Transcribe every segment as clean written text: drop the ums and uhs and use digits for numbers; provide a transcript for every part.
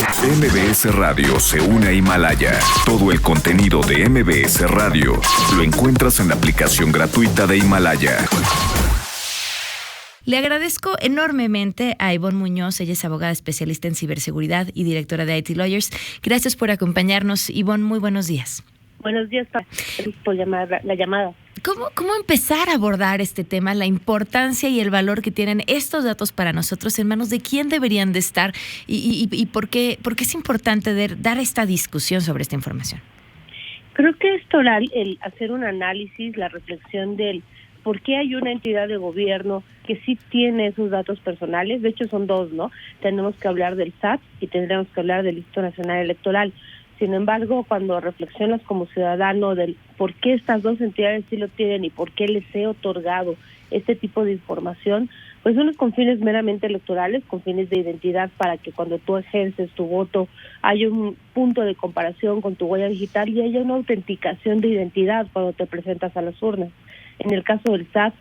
MBS Radio se une a Himalaya. Todo el contenido de MBS Radio lo encuentras en la aplicación gratuita de Himalaya. Le agradezco enormemente a Ivonne Muñoz. Ella es abogada especialista en ciberseguridad y directora de IT Lawyers. Gracias por acompañarnos, Ivonne. Muy buenos días. Buenos días, gracias por llamar la llamada. ¿Cómo empezar a abordar este tema, la importancia y el valor que tienen estos datos para nosotros, en manos de quién deberían de estar y por qué es importante dar esta discusión sobre esta información? Creo que es total el hacer un análisis, la reflexión del por qué hay una entidad de gobierno que sí tiene esos datos personales. De hecho son dos, ¿no? Tenemos que hablar del SAT y tendremos que hablar del Instituto Nacional Electoral. Sin embargo, cuando reflexionas como ciudadano del por qué estas dos entidades sí lo tienen y por qué les he otorgado este tipo de información, pues unos con fines meramente electorales, con fines de identidad, para que cuando tú ejerces tu voto haya un punto de comparación con tu huella digital y haya una autenticación de identidad cuando te presentas a las urnas. En el caso del SAT,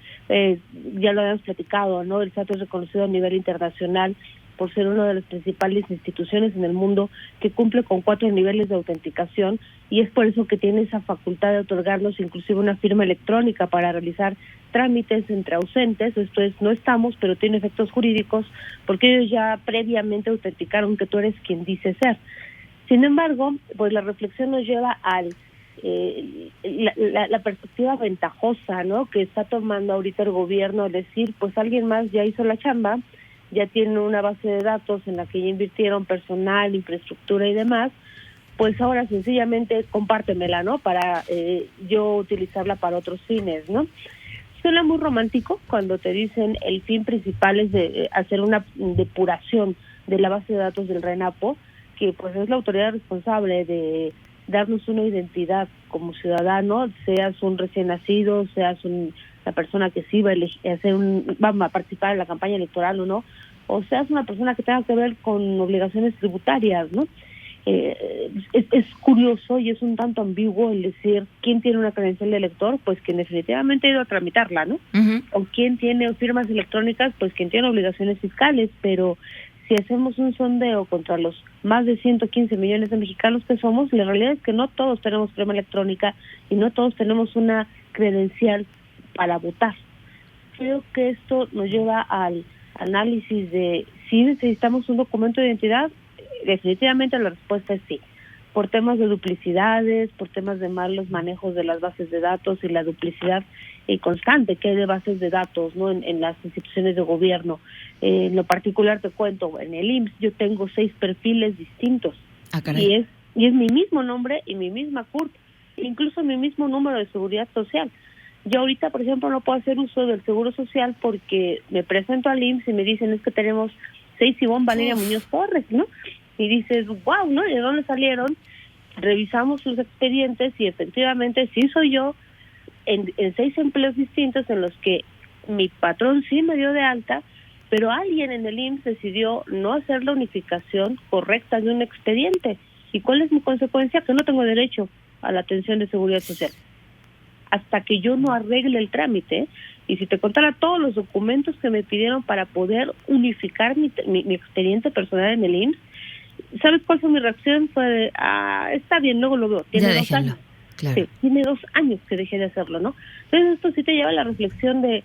ya lo habíamos platicado, ¿no? El SAT es reconocido a nivel internacional por ser una de las principales instituciones en el mundo que cumple con 4 niveles de autenticación, y es por eso que tiene esa facultad de otorgarnos inclusive una firma electrónica para realizar trámites entre ausentes. Esto es, no estamos, pero tiene efectos jurídicos porque ellos ya previamente autenticaron que tú eres quien dice ser. Sin embargo, pues la reflexión nos lleva al la perspectiva ventajosa, ¿no?, que está tomando ahorita el gobierno, al decir, pues alguien más ya hizo la chamba, ya tiene una base de datos en la que ya invirtieron personal, infraestructura y demás, pues ahora sencillamente compártemela, ¿no?, para yo utilizarla para otros fines, ¿no? Suena muy romántico cuando te dicen el fin principal es de hacer una depuración de la base de datos del RENAPO, que pues es la autoridad responsable de darnos una identidad como ciudadano, seas un recién nacido, seas una persona que sí va a participar en la campaña electoral o no, o seas una persona que tenga que ver con obligaciones tributarias, ¿no? Es curioso y es un tanto ambiguo el decir quién tiene una credencial de elector, pues quien definitivamente ha ido a tramitarla, ¿no? Uh-huh. O quién tiene firmas electrónicas, pues quien tiene obligaciones fiscales, pero si hacemos un sondeo contra los más de 115 millones de mexicanos que somos, la realidad es que no todos tenemos firma electrónica y no todos tenemos una credencial para votar. Creo que esto nos lleva al análisis de si necesitamos un documento de identidad. Definitivamente la respuesta es sí, por temas de duplicidades, por temas de malos manejos de las bases de datos y la duplicidad constante que hay de bases de datos, ¿no?, en las instituciones de gobierno. En lo particular te cuento, en el IMSS yo tengo 6 perfiles distintos. Y es mi mismo nombre y mi misma CURP, incluso mi mismo número de seguridad social. Yo ahorita, por ejemplo, no puedo hacer uso del seguro social porque me presento al IMSS y me dicen es que tenemos 6 Ivonne Valeria Muñoz Torres, ¿no? Y dices, wow, ¿no? ¿De dónde salieron? Revisamos sus expedientes y efectivamente sí soy yo en 6 empleos distintos en los que mi patrón sí me dio de alta, pero alguien en el IMSS decidió no hacer la unificación correcta de un expediente. ¿Y cuál es mi consecuencia? Que no tengo derecho a la atención de seguridad social hasta que yo no arregle el trámite. Y si te contara todos los documentos que me pidieron para poder unificar mi expediente personal en el IMSS, ¿sabes cuál fue mi reacción? Fue de, está bien, luego lo veo. Tiene 2 años. Claro. Sí, tiene 2 años que dejé de hacerlo, ¿no? Entonces esto sí te lleva a la reflexión de,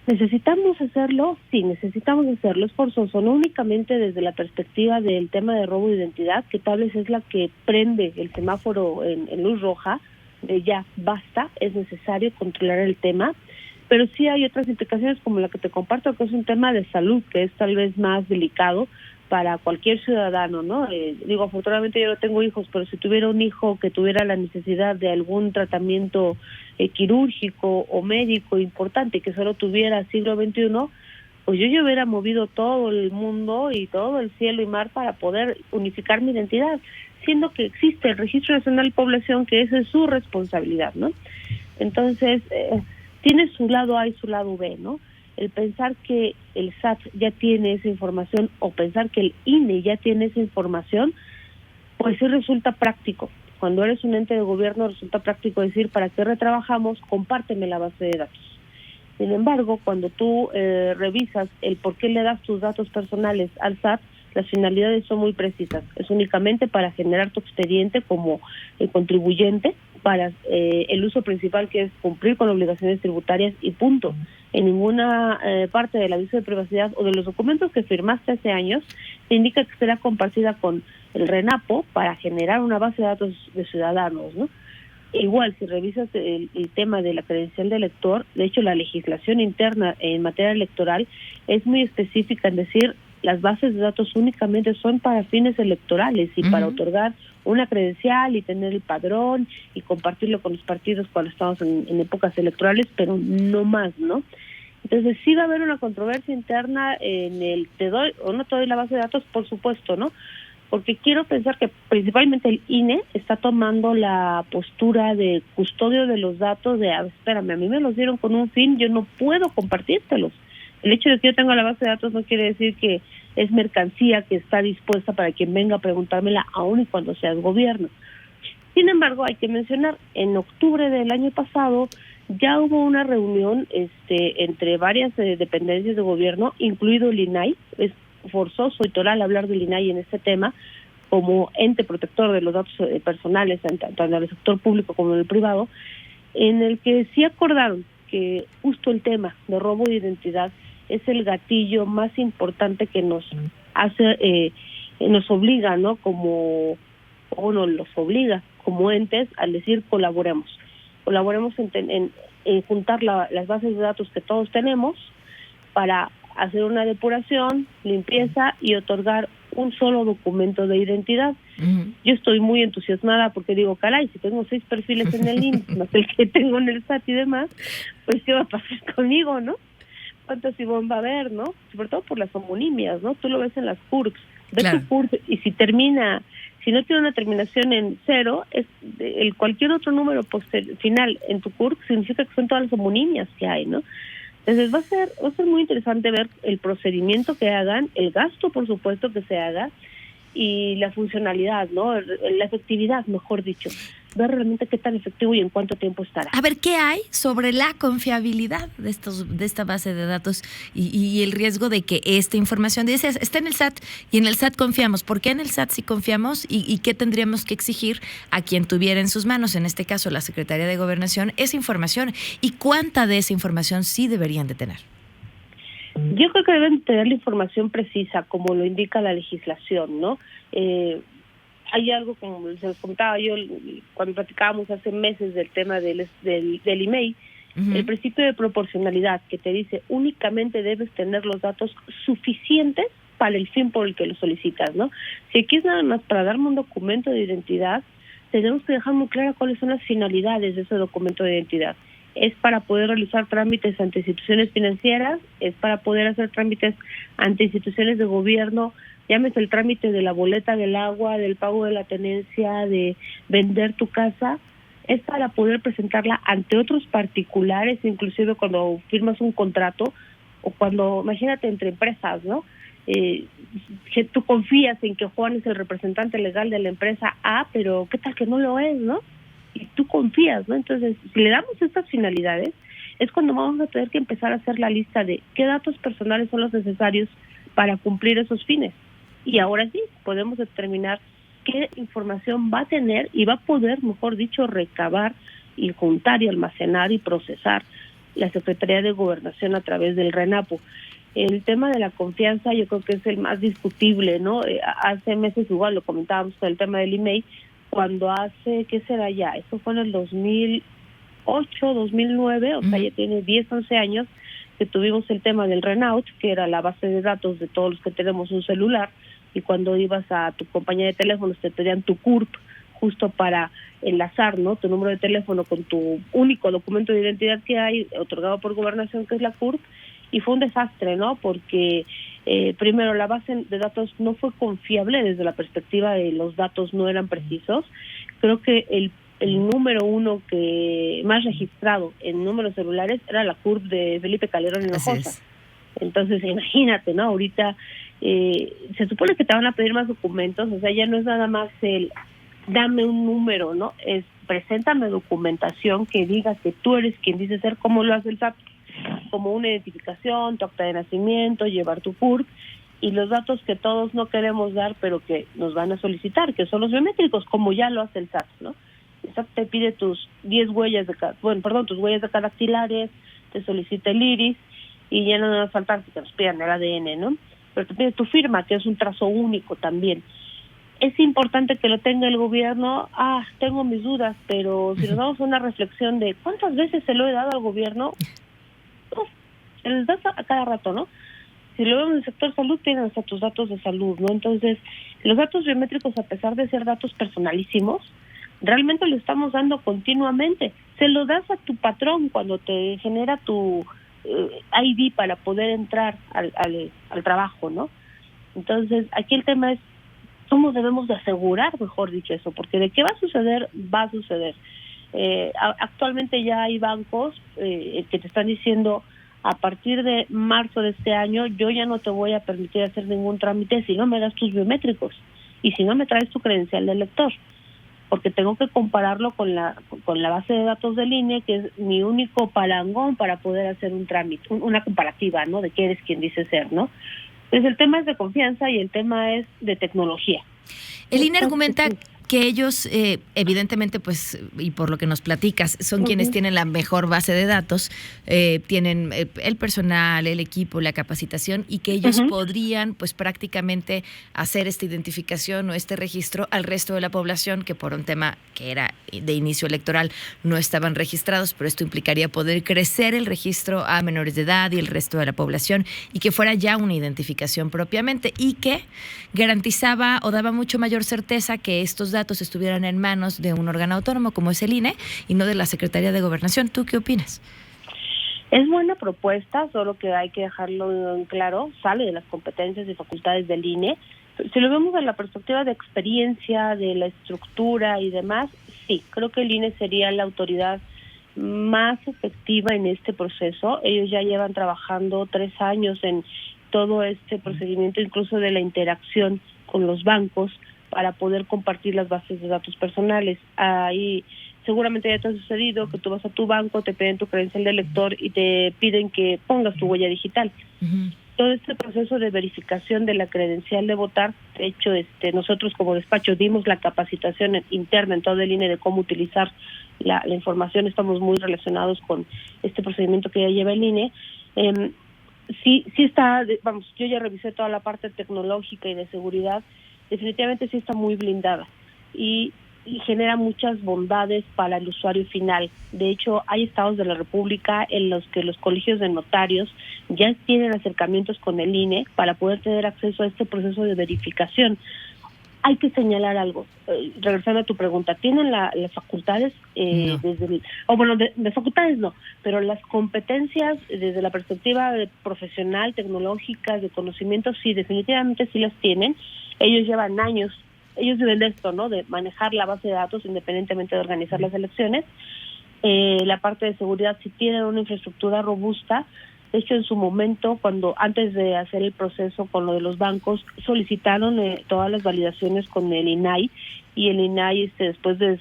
¿necesitamos hacerlo? Sí, necesitamos hacerlo. Es forzoso, no únicamente desde la perspectiva del tema de robo de identidad, que tal vez es la que prende el semáforo en luz roja, de ya, basta, es necesario controlar el tema, pero sí hay otras implicaciones como la que te comparto, que es un tema de salud, que es tal vez más delicado para cualquier ciudadano, ¿no? Digo, afortunadamente yo no tengo hijos, pero si tuviera un hijo que tuviera la necesidad de algún tratamiento quirúrgico o médico importante, que solo tuviera siglo XXI, pues yo hubiera movido todo el mundo y todo el cielo y mar para poder unificar mi identidad, siendo que existe el Registro Nacional de Población, que esa es su responsabilidad, ¿no? Entonces, tiene su lado A y su lado B, ¿no? El pensar que el SAT ya tiene esa información o pensar que el INE ya tiene esa información, pues sí resulta práctico. Cuando eres un ente de gobierno resulta práctico decir, ¿para qué retrabajamos? Compárteme la base de datos. Sin embargo, cuando tú revisas el por qué le das tus datos personales al SAT, las finalidades son muy precisas. Es únicamente para generar tu expediente como contribuyente, para el uso principal, que es cumplir con obligaciones tributarias y punto. En ninguna parte del aviso de privacidad o de los documentos que firmaste hace años te indica que será compartida con el RENAPO para generar una base de datos de ciudadanos, ¿no? Igual, si revisas el tema de la credencial de elector, de hecho la legislación interna en materia electoral es muy específica en decir las bases de datos únicamente son para fines electorales y para otorgar una credencial y tener el padrón y compartirlo con los partidos cuando estamos en épocas electorales, pero no más, ¿no? Entonces sí va a haber una controversia interna en el te doy o no te doy la base de datos, por supuesto, ¿no? Porque quiero pensar que principalmente el INE está tomando la postura de custodio de los datos, de espérame, a mí me los dieron con un fin, yo no puedo compartírtelos. El hecho de que yo tenga la base de datos no quiere decir que es mercancía que está dispuesta para quien venga a preguntármela, aún y cuando seas gobierno. Sin embargo, hay que mencionar, en octubre del año pasado ya hubo una reunión entre varias dependencias de gobierno, incluido el INAI. Es forzoso y toral hablar del INAI en este tema como ente protector de los datos personales, tanto en el sector público como en el privado, en el que sí acordaron que justo el tema de robo de identidad es el gatillo más importante que nos hace, nos obliga, ¿no? Los obliga como entes al decir colaboremos en juntar las bases de datos que todos tenemos para hacer una depuración, limpieza y otorgar un solo documento de identidad. Yo estoy muy entusiasmada porque digo, caray, si tengo 6 perfiles en el INSS, más el que tengo en el SAT y demás, pues ¿qué va a pasar conmigo, no? ¿Cuántos IBON va a haber, no? Sobre todo por las homonimias, ¿no? Tú lo ves en las CURPs, ves claro. Tu CURP, y si no tiene una terminación en 0, cualquier otro número final en tu CURP significa que son todas las homonimias que hay, ¿no? Entonces va a ser muy interesante ver el procedimiento que hagan, el gasto, por supuesto, que se haga, y la funcionalidad, ¿no? La efectividad, mejor dicho. Ver realmente qué tan efectivo y en cuánto tiempo estará. A ver, ¿qué hay sobre la confiabilidad de esta base de datos y el riesgo de que esta información, dices, está en el SAT y en el SAT confiamos? ¿Por qué en el SAT sí confiamos y qué tendríamos que exigir a quien tuviera en sus manos, en este caso la Secretaría de Gobernación, esa información? ¿Y cuánta de esa información sí deberían de tener? Yo creo que deben tener la información precisa, como lo indica la legislación, ¿no? Hay algo, como se les contaba yo cuando platicábamos hace meses del tema del email, el principio de proporcionalidad, que te dice únicamente debes tener los datos suficientes para el fin por el que lo solicitas, ¿no? Si aquí es nada más para darme un documento de identidad, tenemos que dejar muy claro cuáles son las finalidades de ese documento de identidad. Es para poder realizar trámites ante instituciones financieras, es para poder hacer trámites ante instituciones de gobierno, llámese el trámite de la boleta del agua, del pago de la tenencia, de vender tu casa, es para poder presentarla ante otros particulares, inclusive cuando firmas un contrato o cuando, imagínate, entre empresas, ¿no? Que tú confías en que Juan es el representante legal de la empresa A, pero ¿qué tal que no lo es, no? Y tú confías, ¿no? Entonces, si le damos estas finalidades, es cuando vamos a tener que empezar a hacer la lista de qué datos personales son los necesarios para cumplir esos fines. Y ahora sí, podemos determinar qué información va a tener y va a poder, mejor dicho, recabar y juntar y almacenar y procesar la Secretaría de Gobernación a través del RENAPO. El tema de la confianza yo creo que es el más discutible, ¿no? Hace meses igual lo comentábamos con el tema del email, cuando ¿qué será ya? Eso fue en el 2008, 2009, o sea, ya tiene 10, 11 años que tuvimos el tema del Renault, que era la base de datos de todos los que tenemos un celular, y cuando ibas a tu compañía de teléfonos te pedían tu CURP justo para enlazar, ¿no? Tu número de teléfono con tu único documento de identidad que hay otorgado por Gobernación, que es la CURP, y fue un desastre, ¿no? Porque primero la base de datos no fue confiable desde la perspectiva de los datos no eran precisos. Creo que el número uno que más registrado en números celulares era la CURP de Felipe Calderón Hinojosa. Entonces imagínate, ¿no? Ahorita se supone que te van a pedir más documentos, o sea, ya no es nada más el dame un número, ¿no? Es preséntame documentación que diga que tú eres quien dice ser, como lo hace el SAT, como una identificación, tu acta de nacimiento, llevar tu CURP, y los datos que todos no queremos dar, pero que nos van a solicitar, que son los biométricos, como ya lo hace el SAT, ¿no? El SAT te pide tus 10 huellas tus huellas dactilares, te solicita el iris, y ya no nos falta que nos pidan el ADN, ¿no? Pero te pide tu firma, que es un trazo único también. Es importante que lo tenga el gobierno. Tengo mis dudas, pero si nos damos una reflexión de cuántas veces se lo he dado al gobierno, se les da a cada rato, ¿no? Si lo vemos en el sector salud, tienen hasta tus datos de salud, ¿no? Entonces, los datos biométricos, a pesar de ser datos personalísimos, realmente lo estamos dando continuamente. Se lo das a tu patrón cuando te genera tu ID para poder entrar al trabajo, ¿no? Entonces, aquí el tema es cómo debemos de asegurar, mejor dicho, eso, porque de qué va a suceder, va a suceder. Actualmente ya hay bancos que te están diciendo, a partir de marzo de este año, yo ya no te voy a permitir hacer ningún trámite si no me das tus biométricos y si no me traes tu credencial de lector, porque tengo que compararlo con la base de datos del INE, que es mi único palangón para poder hacer un trámite, una comparativa, ¿no?, de qué eres quien dice ser, ¿no? Entonces el tema es de confianza y el tema es de tecnología. El INE argumenta que ellos, evidentemente, pues, y por lo que nos platicas, son quienes tienen la mejor base de datos, tienen el personal, el equipo, la capacitación, y que ellos podrían, pues, prácticamente hacer esta identificación o este registro al resto de la población, que por un tema que era de inicio electoral no estaban registrados, pero esto implicaría poder crecer el registro a menores de edad y el resto de la población, y que fuera ya una identificación propiamente, y que garantizaba o daba mucho mayor certeza que estos datos estuvieran en manos de un órgano autónomo como es el INE y no de la Secretaría de Gobernación. ¿Tú qué opinas? Es buena propuesta, solo que hay que dejarlo en claro, sale de las competencias y facultades del INE. Si lo vemos desde la perspectiva de experiencia, de la estructura y demás, sí, creo que el INE sería la autoridad más efectiva en este proceso. Ellos ya llevan trabajando 3 años en todo este procedimiento, incluso de la interacción con los bancos, para poder compartir las bases de datos personales. Ahí seguramente ya te ha sucedido que tú vas a tu banco, te piden tu credencial de lector y te piden que pongas tu huella digital. Todo este proceso de verificación de la credencial de votar, de hecho, nosotros como despacho dimos la capacitación interna en todo el INE de cómo utilizar la información. Estamos muy relacionados con este procedimiento que ya lleva el INE. Sí está, yo ya revisé toda la parte tecnológica y de seguridad. Definitivamente sí está muy blindada y genera muchas bondades para el usuario final. De hecho, hay estados de la República en los que los colegios de notarios ya tienen acercamientos con el INE para poder tener acceso a este proceso de verificación. Hay que señalar algo, regresando a tu pregunta, ¿tienen las facultades? No. De facultades no, pero las competencias desde la perspectiva profesional, tecnológica, de conocimiento, sí, definitivamente sí las tienen. Ellos llevan años, ellos viven de esto, ¿no?, de manejar la base de datos independientemente de organizar las elecciones. La parte de seguridad sí tienen una infraestructura robusta. De hecho, en su momento, antes de hacer el proceso con lo de los bancos, solicitaron todas las validaciones con el INAI, y el INAI, después de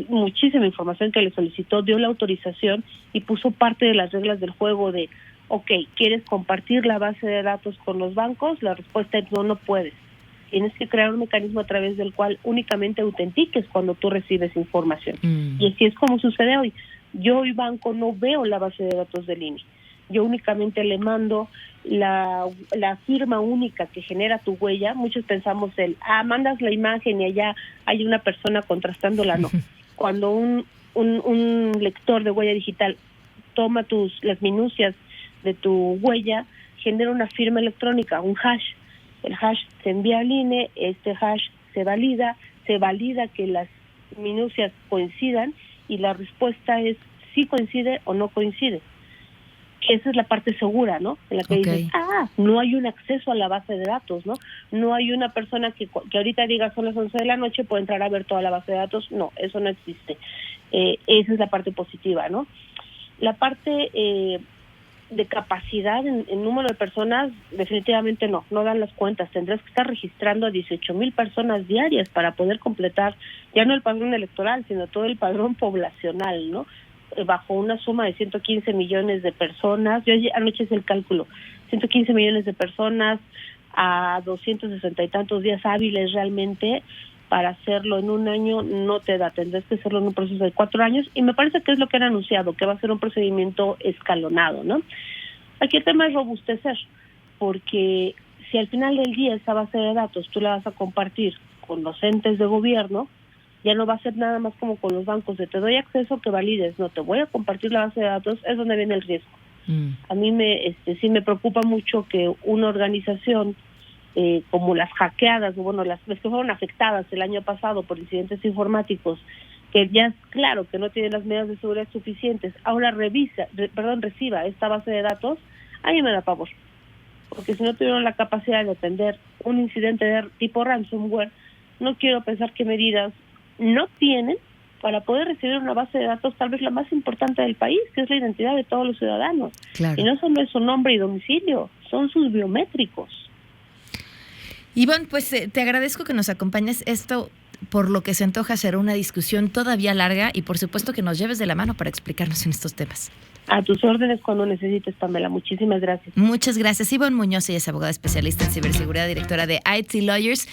muchísima información que le solicitó, dio la autorización y puso parte de las reglas del juego de, ¿quieres compartir la base de datos con los bancos? La respuesta es no puedes. Tienes que crear un mecanismo a través del cual únicamente autentiques cuando tú recibes información. Y así es como sucede hoy. Yo hoy banco no veo la base de datos del INE. Yo únicamente le mando la firma única que genera tu huella. Muchos pensamos mandas la imagen y allá hay una persona contrastándola. No. Cuando un lector de huella digital toma las minucias de tu huella, genera una firma electrónica, un hash. El hash se envía al INE, este hash se valida que las minucias coincidan, y la respuesta es si coincide o no coincide. Esa es la parte segura, ¿no? En la que dices, no hay un acceso a la base de datos, ¿no? No hay una persona que ahorita diga son las 11 de la noche, puede entrar a ver toda la base de datos. No, eso no existe. Esa es la parte positiva, ¿no? La parte de capacidad en número de personas, definitivamente no dan las cuentas. Tendrás que estar registrando a 18,000 personas diarias para poder completar ya no el padrón electoral, sino todo el padrón poblacional, ¿no? Bajo una suma de 115 millones de personas. Yo anoche hice el cálculo, 115 millones de personas, a 260 y tantos días hábiles realmente. Para hacerlo en un año no te da, tendrás que hacerlo en un proceso de 4 años, y me parece que es lo que han anunciado, que va a ser un procedimiento escalonado, ¿no? Aquí el tema es robustecer, porque si al final del día esa base de datos tú la vas a compartir con los entes de gobierno, ya no va a ser nada más como con los bancos, de te doy acceso que valides, no, te voy a compartir la base de datos, es donde viene el riesgo. A mí sí me preocupa mucho que una organización como las hackeadas, bueno, las que fueron afectadas el año pasado por incidentes informáticos, que ya es claro que no tienen las medidas de seguridad suficientes, ahora reciba esta base de datos, a mí me da pavor. Porque si no tuvieron la capacidad de atender un incidente de tipo ransomware, no quiero pensar qué medidas no tienen para poder recibir una base de datos tal vez la más importante del país, que es la identidad de todos los ciudadanos. Claro. Y no solo es su nombre y domicilio, son sus biométricos. Ivonne, pues te agradezco que nos acompañes. Esto, por lo que se antoja, será una discusión todavía larga y por supuesto que nos lleves de la mano para explicarnos en estos temas. A tus órdenes cuando necesites, Pamela. Muchísimas gracias. Muchas gracias. Ivonne Muñoz, ella es abogada especialista en ciberseguridad, directora de IT Lawyers.